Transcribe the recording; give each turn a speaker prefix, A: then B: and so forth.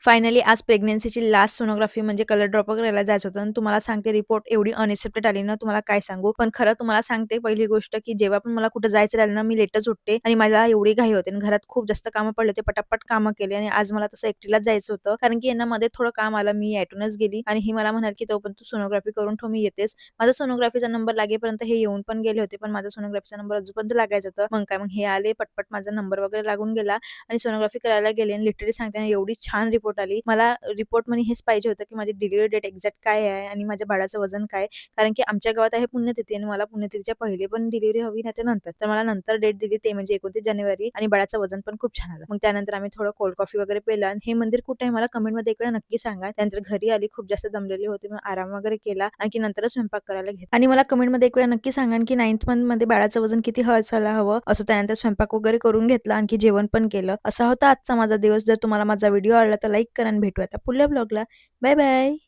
A: Finally आज प्रेग्नन्सीची last sonography म्हणजे colour drop करायला जायचं होतं आणि तुम्हाला सांगते रिपोर्ट एवढी अनएक्सेप्टेड आली ना, तुम्हाला काय सांगू. पण खरं तुम्हाला सांगते पहिली गोष्ट, की जेव्हा पण मला कुठे जायचं राहिलं ना, मी लेटच उठते आणि मला एवढी घाई होते आणि घरात खूप जास्त कामं पडले होते. पटापट कामं केली आणि आज मला तसं एकटीलाच जायचं होतं. कारण की यांना मध्ये थोडं काम आलं. मी ॲटोनच गेली आणि ही मला म्हणाली, की "तोपर्यंत तू सोनोग्राफी करून ठेव, मी येतेच." माझा सोनोग्राफीचा नंबर लागेपर्यंत हे येऊन पण गेले होते. पण माझा सोनोग्राफीचा नंबर अजूनपर्यंत लागायचा होता. मग हे आले, पटपट माझा नंबर वगैरे लागून गेला आणि सोनोग्राफी करायला गेले आणि लिटरली सांगते ना, एवढी छान रिपोर्ट आली. मला रिपोर्टमध्ये हेच पाहिजे होतं, की माझी डिलिव्हरी डेट एक्झॅक्ट काय आहे आणि माझ्या बाळाचं वजन काय? कारण की आमच्या गावात आहे पुण्यतिथी आणि मला पुण्यतिथीच्या पहिले पण डिलिव्हरी हवी नाही तर नंतर. तर मला नंतर डेट दिली ते म्हणजे 29 जानेवारी आणि बाळाचं वजन पण खूप छान आलं. मग त्यानंतर आम्ही थोडं कोल्ड कॉफी वगैरे पिलं आणि हे मंदिर कुठे आहे मला कमेंटमध्ये एक वेळा नक्की सांगा. त्यानंतर घरी आली, खूप जास्त दमलेली होती. मग आराम वगैरे केला आणखी नंतरच स्वयंपाक करायला घेतला आणि मला कमेंटमध्ये एक वेळा नक्की सांगा, की 9th मंथमध्ये बाळाचं वजन किती असायला हवं? असं त्यानंतर स्वयंपाक वगैरे करून घेतला, आणखी जेवण पण केलं. असा होता आजचा माझा दिवस. जर तुम्हाला माझा व्हिडिओ आवडला तर लाईक करा आणि भेटूया आता पुढल्या ब्लॉगला. Bye bye.